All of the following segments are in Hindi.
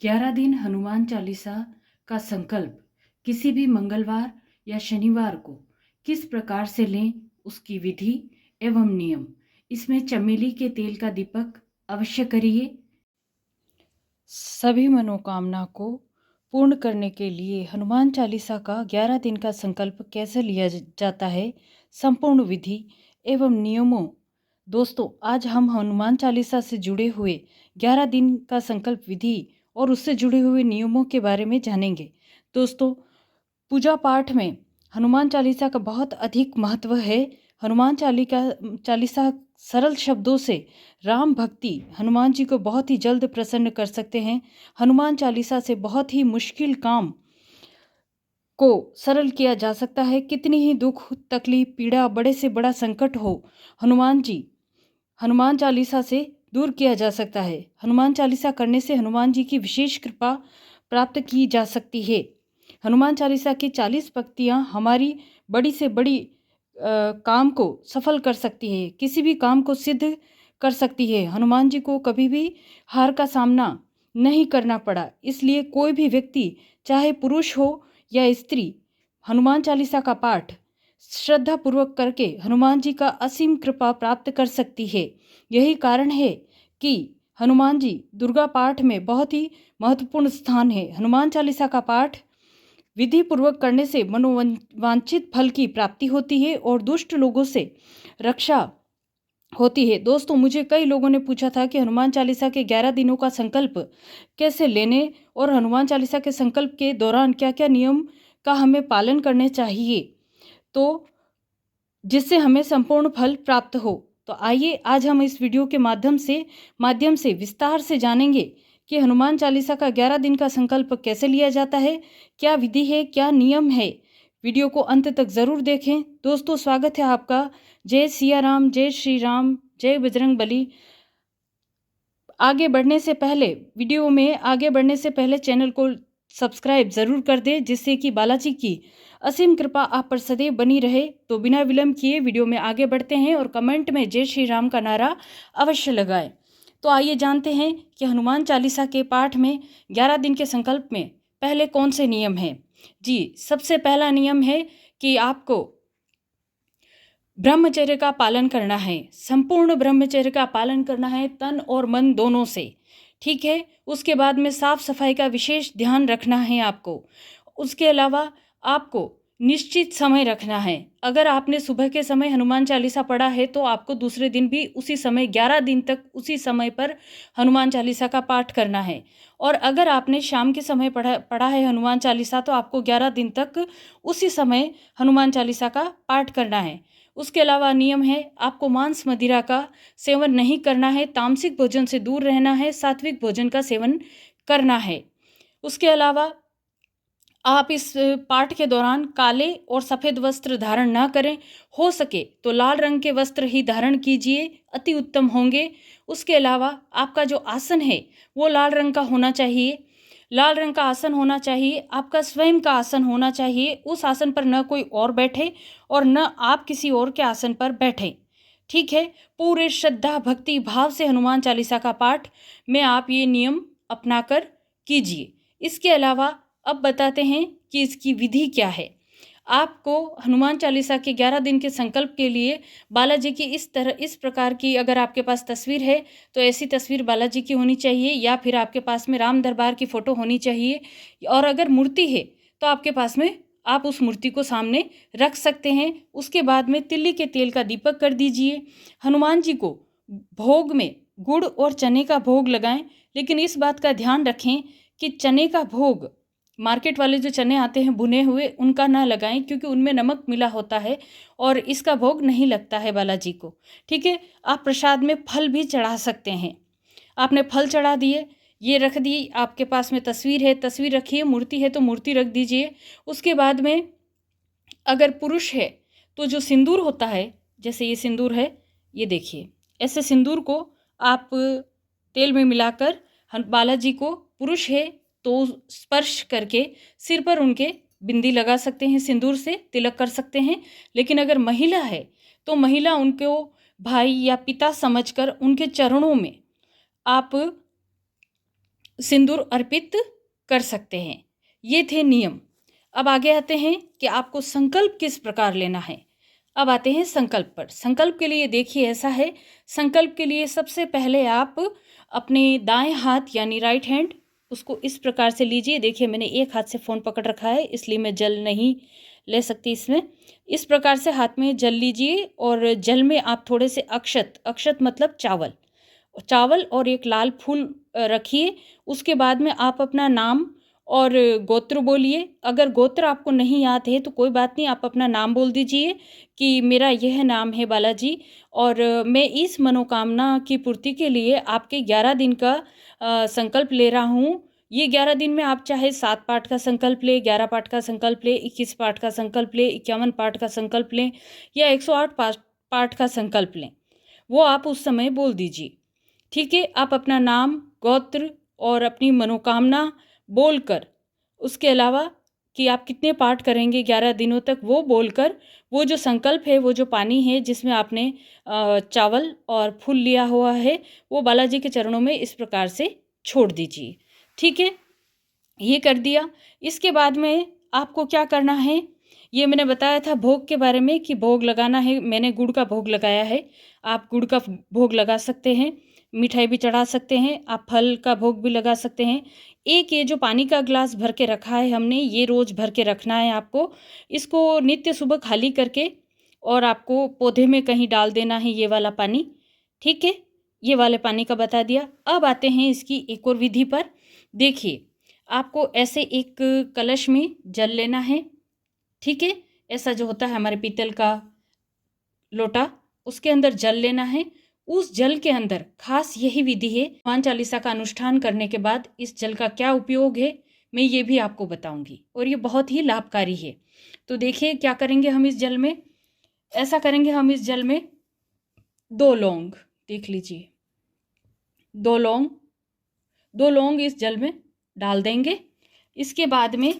11 दिन हनुमान चालीसा का संकल्प किसी भी मंगलवार या शनिवार को किस प्रकार से लें, उसकी विधि एवं नियम। इसमें चमेली के तेल का दीपक अवश्य करिए। सभी मनोकामना को पूर्ण करने के लिए हनुमान चालीसा का 11 दिन का संकल्प कैसे लिया जाता है, संपूर्ण विधि एवं नियमों। दोस्तों, आज हम हनुमान चालीसा से जुड़े हुए 11 दिन का संकल्प विधि और उससे जुड़े हुए नियमों के बारे में जानेंगे। दोस्तों, पूजा पाठ में हनुमान चालीसा का बहुत अधिक महत्व है। हनुमान चालीसा सरल शब्दों से राम भक्ति हनुमान जी को बहुत ही जल्द प्रसन्न कर सकते हैं। हनुमान चालीसा से बहुत ही मुश्किल काम को सरल किया जा सकता है। कितनी ही दुख, तकलीफ, पीड़ा, बड़े से बड़ा संकट हो, हनुमान चालीसा से दूर किया जा सकता है। हनुमान चालीसा करने से हनुमान जी की विशेष कृपा प्राप्त की जा सकती है। हनुमान चालीसा की 40 पंक्तियाँ हमारी बड़ी से बड़ी काम को सफल कर सकती है, किसी भी काम को सिद्ध कर सकती है। हनुमान जी को कभी भी हार का सामना नहीं करना पड़ा, इसलिए कोई भी व्यक्ति, चाहे पुरुष हो या स्त्री, हनुमान चालीसा का पाठ श्रद्धा पूर्वक करके हनुमान जी का असीम कृपा प्राप्त कर सकती है। यही कारण है कि हनुमान जी दुर्गा पाठ में बहुत ही महत्वपूर्ण स्थान है। हनुमान चालीसा का पाठ विधि पूर्वक करने से मनोवांछित फल की प्राप्ति होती है और दुष्ट लोगों से रक्षा होती है। दोस्तों, मुझे कई लोगों ने पूछा था कि हनुमान चालीसा के 11 दिनों का संकल्प कैसे लेने और हनुमान चालीसा के संकल्प के दौरान क्या क्या नियम का हमें पालन करने चाहिए, तो जिससे हमें संपूर्ण फल प्राप्त हो। तो आइए आज हम इस वीडियो के माध्यम से विस्तार से जानेंगे कि हनुमान चालीसा का 11 दिन का संकल्प कैसे लिया जाता है, क्या विधि है, क्या नियम है। वीडियो को अंत तक ज़रूर देखें। दोस्तों, स्वागत है आपका। जय सिया राम, जय श्री राम, जय बजरंग बली। वीडियो में आगे बढ़ने से पहले चैनल को सब्सक्राइब ज़रूर कर दें, जिससे कि बालाजी की असीम कृपा आप पर सदैव बनी रहे। तो बिना विलंब किए वीडियो में आगे बढ़ते हैं और कमेंट में जय श्री राम का नारा अवश्य लगाएं। तो आइए जानते हैं कि हनुमान चालीसा के पाठ में 11 दिन के संकल्प में पहले कौन से नियम हैं। जी, सबसे पहला नियम है कि आपको ब्रह्मचर्य का पालन करना है। संपूर्ण ब्रह्मचर्य का पालन करना है, तन और मन दोनों से। ठीक है। उसके बाद में साफ सफाई का विशेष ध्यान रखना है आपको। उसके अलावा आपको निश्चित समय रखना है। अगर आपने सुबह के समय हनुमान चालीसा पढ़ा है तो आपको दूसरे दिन भी उसी समय 11 दिन तक उसी समय पर हनुमान चालीसा का पाठ करना है। और अगर आपने शाम के समय पढ़ा है हनुमान चालीसा, तो आपको 11 दिन तक उसी समय हनुमान चालीसा का पाठ करना है। उसके अलावा नियम है, आपको मांस मदिरा का सेवन नहीं करना है, तामसिक भोजन से दूर रहना है, सात्विक भोजन का सेवन करना है। उसके अलावा आप इस पाठ के दौरान काले और सफ़ेद वस्त्र धारण ना करें। हो सके तो लाल रंग के वस्त्र ही धारण कीजिए, अति उत्तम होंगे। उसके अलावा आपका जो आसन है वो लाल रंग का होना चाहिए। लाल रंग का आसन होना चाहिए, आपका स्वयं का आसन होना चाहिए। उस आसन पर न कोई और बैठे और न आप किसी और के आसन पर बैठें। ठीक है। पूरे श्रद्धा भक्ति भाव से हनुमान चालीसा का पाठ में आप ये नियम अपनाकर कीजिए। इसके अलावा अब बताते हैं कि इसकी विधि क्या है। आपको हनुमान चालीसा के 11 दिन के संकल्प के लिए बालाजी की इस प्रकार की, अगर आपके पास तस्वीर है तो ऐसी तस्वीर बालाजी की होनी चाहिए, या फिर आपके पास में राम दरबार की फ़ोटो होनी चाहिए। और अगर मूर्ति है तो आपके पास में आप उस मूर्ति को सामने रख सकते हैं। उसके बाद में तिल्ली के तेल का दीपक कर दीजिए। हनुमान जी को भोग में गुड़ और चने का भोग लगाएं, लेकिन इस बात का ध्यान रखें कि चने का भोग, मार्केट वाले जो चने आते हैं भुने हुए, उनका ना लगाएं, क्योंकि उनमें नमक मिला होता है और इसका भोग नहीं लगता है बालाजी को। ठीक है। आप प्रसाद में फल भी चढ़ा सकते हैं। आपने फल चढ़ा दिए, ये रख दी, आपके पास में तस्वीर है, तस्वीर रखिए, मूर्ति है तो मूर्ति रख दीजिए। उसके बाद में अगर पुरुष है तो जो सिंदूर होता है, जैसे ये सिंदूर है, ये देखिए, ऐसे सिंदूर को आप तेल में मिलाकर बालाजी को, पुरुष है तो स्पर्श करके सिर पर उनके बिंदी लगा सकते हैं, सिंदूर से तिलक कर सकते हैं। लेकिन अगर महिला है तो महिला उनको भाई या पिता समझकर उनके चरणों में आप सिंदूर अर्पित कर सकते हैं। ये थे नियम। अब आगे आते हैं कि आपको संकल्प किस प्रकार लेना है। अब आते हैं संकल्प पर। संकल्प के लिए देखिए ऐसा है, संकल्प के लिए सबसे पहले आप अपने दाएं हाथ यानी राइट हैंड उसको इस प्रकार से लीजिए। देखिए मैंने एक हाथ से फ़ोन पकड़ रखा है इसलिए मैं जल नहीं ले सकती इसमें। इस प्रकार से हाथ में जल लीजिए और जल में आप थोड़े से अक्षत, अक्षत मतलब चावल, चावल और एक लाल फूल रखिए। उसके बाद में आप अपना नाम और गोत्र बोलिए। अगर गोत्र आपको नहीं याद है तो कोई बात नहीं, आप अपना नाम बोल दीजिए कि मेरा यह नाम है बालाजी और मैं इस मनोकामना की पूर्ति के लिए आपके 11 दिन का संकल्प ले रहा हूँ। ये 11 दिन में आप चाहे 7 पाठ का संकल्प लें, 11 पाठ का संकल्प लें, 21 पाठ का संकल्प लें, 51 पाठ का संकल्प लें या 108 पाठ का संकल्प लें, वो आप उस समय बोल दीजिए। ठीक है, आप अपना नाम, गोत्र और अपनी मनोकामना बोलकर, उसके अलावा कि आप कितने पाठ करेंगे 11 दिनों तक वो बोलकर, वो जो संकल्प है, वो जो पानी है जिसमें आपने चावल और फूल लिया हुआ है, वो बालाजी के चरणों में इस प्रकार से छोड़ दीजिए। ठीक है, ये कर दिया। इसके बाद में आपको क्या करना है, ये मैंने बताया था भोग के बारे में कि भोग लगाना है। मैंने गुड़ का भोग लगाया है, आप गुड़ का भोग लगा सकते हैं, मिठाई भी चढ़ा सकते हैं, आप फल का भोग भी लगा सकते हैं। एक ये जो पानी का ग्लास भर के रखा है हमने, ये रोज़ भर के रखना है आपको। इसको नित्य सुबह खाली करके और आपको पौधे में कहीं डाल देना है ये वाला पानी। ठीक है, ये वाले पानी का बता दिया। अब आते हैं इसकी एक और विधि पर। देखिए, आपको ऐसे एक कलश में जल लेना है। ठीक है, ऐसा जो होता है हमारे पीतल का लोटा, उसके अंदर जल लेना है। उस जल के अंदर खास यही विधि है, हनुमान चालीसा का अनुष्ठान करने के बाद इस जल का क्या उपयोग है मैं ये भी आपको बताऊंगी और ये बहुत ही लाभकारी है। तो देखिए क्या करेंगे हम इस जल में, ऐसा करेंगे हम इस जल में 2 लौंग, देख लीजिए 2 लौंग, 2 लौंग इस जल में डाल देंगे। इसके बाद में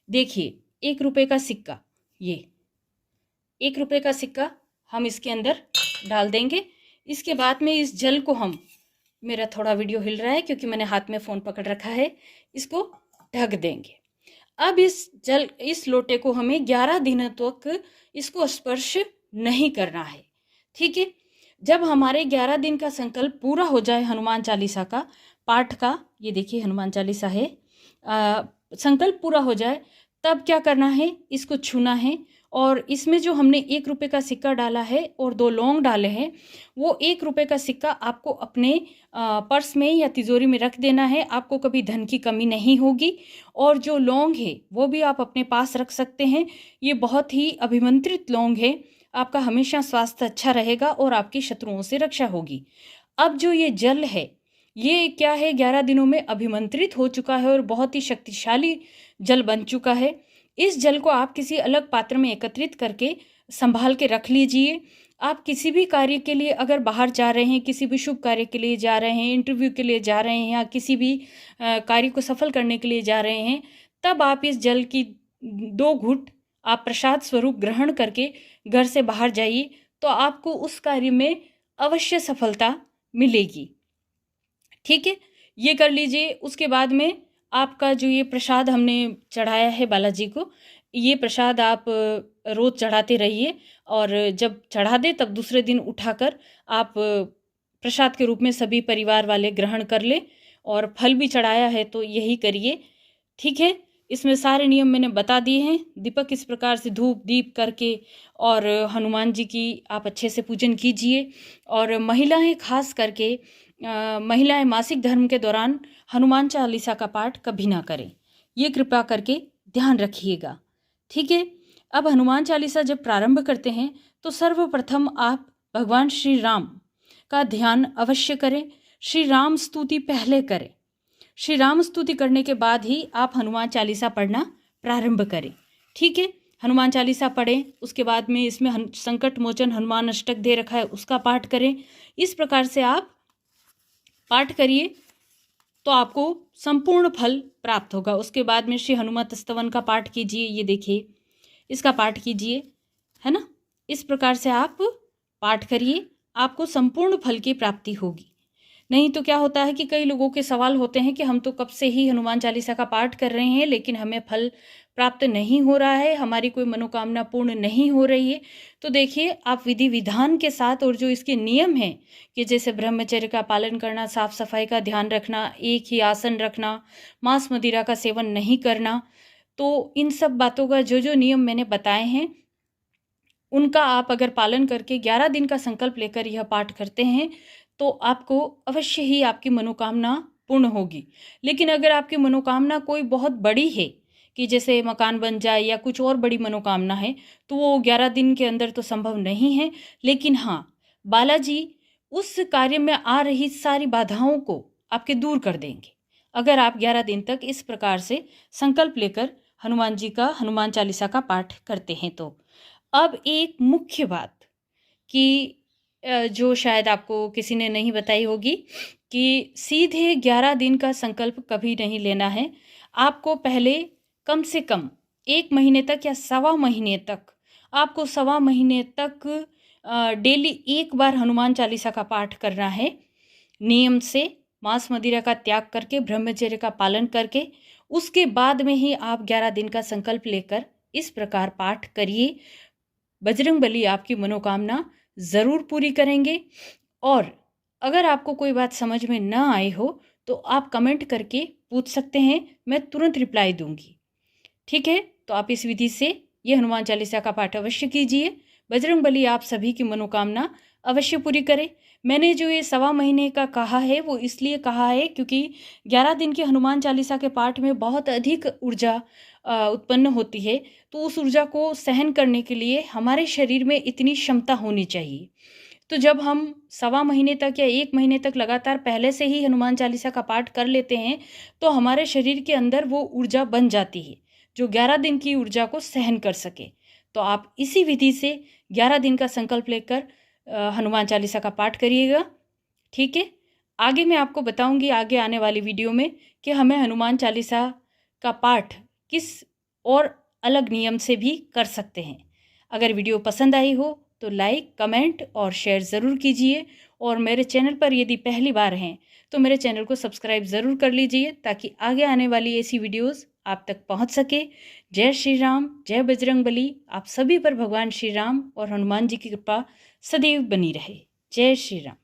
देखिए 1 रुपये का सिक्का, ये 1 रुपये का सिक्का हम इसके अंदर डाल देंगे। इसके बाद में इस जल को हम, मेरा थोड़ा वीडियो हिल रहा है क्योंकि मैंने हाथ में फ़ोन पकड़ रखा है, इसको ढक देंगे। अब इस लोटे को हमें 11 दिनों तक इसको स्पर्श नहीं करना है। ठीक है, जब हमारे 11 दिन का संकल्प पूरा हो जाए हनुमान चालीसा का पाठ का, ये देखिए हनुमान चालीसा है, संकल्प पूरा हो जाए तब क्या करना है, इसको छूना है और इसमें जो हमने 1 रुपये का सिक्का डाला है और 2 लौंग डाले हैं, वो 1 रुपये का सिक्का आपको अपने पर्स में या तिजोरी में रख देना है। आपको कभी धन की कमी नहीं होगी। और जो लौंग है वो भी आप अपने पास रख सकते हैं। ये बहुत ही अभिमंत्रित लौंग है, आपका हमेशा स्वास्थ्य अच्छा रहेगा और आपकी शत्रुओं से रक्षा होगी। अब जो ये जल है, ये क्या है, 11 दिनों में अभिमंत्रित हो चुका है और बहुत ही शक्तिशाली जल बन चुका है। इस जल को आप किसी अलग पात्र में एकत्रित करके संभाल के रख लीजिए। आप किसी भी कार्य के लिए अगर बाहर जा रहे हैं, किसी भी शुभ कार्य के लिए जा रहे हैं, इंटरव्यू के लिए जा रहे हैं या किसी भी कार्य को सफल करने के लिए जा रहे हैं, तब आप इस जल की 2 घूंट आप प्रसाद स्वरूप ग्रहण करके घर से बाहर जाइए, तो आपको उस कार्य में अवश्य सफलता मिलेगी। ठीक है, ये कर लीजिए। उसके बाद में आपका जो ये प्रसाद हमने चढ़ाया है बालाजी को, ये प्रसाद आप रोज़ चढ़ाते रहिए और जब चढ़ा दे तब दूसरे दिन उठाकर आप प्रसाद के रूप में सभी परिवार वाले ग्रहण कर ले। और फल भी चढ़ाया है तो यही करिए। ठीक है, इसमें सारे नियम मैंने बता दिए हैं। दीपक इस प्रकार से धूप दीप करके और हनुमान जी की आप अच्छे से पूजन कीजिए। और महिलाएं खास करके महिलाएं मासिक धर्म के दौरान हनुमान चालीसा का पाठ कभी ना करें, ये कृपा करके ध्यान रखिएगा। ठीक है, अब हनुमान चालीसा जब प्रारंभ करते हैं तो सर्वप्रथम आप भगवान श्री राम का ध्यान अवश्य करें। श्री राम स्तुति पहले करें। श्री राम स्तुति करने के बाद ही आप हनुमान चालीसा पढ़ना प्रारंभ करें। ठीक है, हनुमान चालीसा पढ़ें, उसके बाद में इसमें संकट मोचन हनुमान अष्टक दे रखा है उसका पाठ करें। इस प्रकार से आप पाठ करिए तो आपको संपूर्ण फल प्राप्त होगा। उसके बाद में श्री हनुमत स्तवन का पाठ कीजिए, ये देखिए इसका पाठ कीजिए, है ना। इस प्रकार से आप पाठ करिए, आपको संपूर्ण फल की प्राप्ति होगी। नहीं तो क्या होता है कि कई लोगों के सवाल होते हैं कि हम तो कब से ही हनुमान चालीसा का पाठ कर रहे हैं, लेकिन हमें फल प्राप्त नहीं हो रहा है, हमारी कोई मनोकामना पूर्ण नहीं हो रही है। तो देखिए, आप विधि विधान के साथ और जो इसके नियम हैं कि जैसे ब्रह्मचर्य का पालन करना, साफ सफाई का ध्यान रखना, एक ही आसन रखना, मांस मदिरा का सेवन नहीं करना, तो इन सब बातों का जो जो नियम मैंने बताए हैं, उनका आप अगर पालन करके 11 दिन का संकल्प लेकर यह पाठ करते हैं, तो आपको अवश्य ही आपकी मनोकामना पूर्ण होगी। लेकिन अगर आपकी मनोकामना कोई बहुत बड़ी है कि जैसे मकान बन जाए या कुछ और बड़ी मनोकामना है, तो वो 11 दिन के अंदर तो संभव नहीं है। लेकिन हाँ, बालाजी उस कार्य में आ रही सारी बाधाओं को आपके दूर कर देंगे, अगर आप 11 दिन तक इस प्रकार से संकल्प लेकर हनुमान जी का हनुमान चालीसा का पाठ करते हैं। तो अब एक मुख्य बात कि जो शायद आपको किसी ने नहीं बताई होगी कि सीधे 11 दिन का संकल्प कभी नहीं लेना है। आपको पहले कम से कम 1 महीने तक या सवा महीने तक, आपको सवा महीने तक डेली एक बार हनुमान चालीसा का पाठ करना है, नियम से मांस मदिरा का त्याग करके, ब्रह्मचर्य का पालन करके। उसके बाद में ही आप 11 दिन का संकल्प लेकर इस प्रकार पाठ करिए। बजरंगबली आपकी मनोकामना ज़रूर पूरी करेंगे। और अगर आपको कोई बात समझ में ना आई हो, तो आप कमेंट करके पूछ सकते हैं, मैं तुरंत रिप्लाई दूंगी। ठीक है, तो आप इस विधि से ये हनुमान चालीसा का पाठ अवश्य कीजिए। बजरंगबली आप सभी की मनोकामना अवश्य पूरी करे। मैंने जो ये सवा महीने का कहा है, वो इसलिए कहा है क्योंकि 11 दिन के हनुमान चालीसा के पाठ में बहुत अधिक ऊर्जा उत्पन्न होती है। तो उस ऊर्जा को सहन करने के लिए हमारे शरीर में इतनी क्षमता होनी चाहिए। तो जब हम सवा महीने तक या 1 महीने तक लगातार पहले से ही हनुमान चालीसा का पाठ कर लेते हैं, तो हमारे शरीर के अंदर वो ऊर्जा बन जाती है जो 11 दिन की ऊर्जा को सहन कर सके। तो आप इसी विधि से 11 दिन का संकल्प लेकर हनुमान चालीसा का पाठ करिएगा। ठीक है, आगे मैं आपको बताऊंगी आगे आने वाली वीडियो में कि हमें हनुमान चालीसा का पाठ किस और अलग नियम से भी कर सकते हैं। अगर वीडियो पसंद आई हो तो लाइक, कमेंट और शेयर ज़रूर कीजिए। और मेरे चैनल पर यदि पहली बार हैं तो मेरे चैनल को सब्सक्राइब ज़रूर कर लीजिए, ताकि आगे आने वाली ऐसी वीडियोस आप तक पहुंच सके। जय श्री राम, जय बजरंगबली। आप सभी पर भगवान श्री राम और हनुमान जी की कृपा सदैव बनी रहे। जय श्री राम।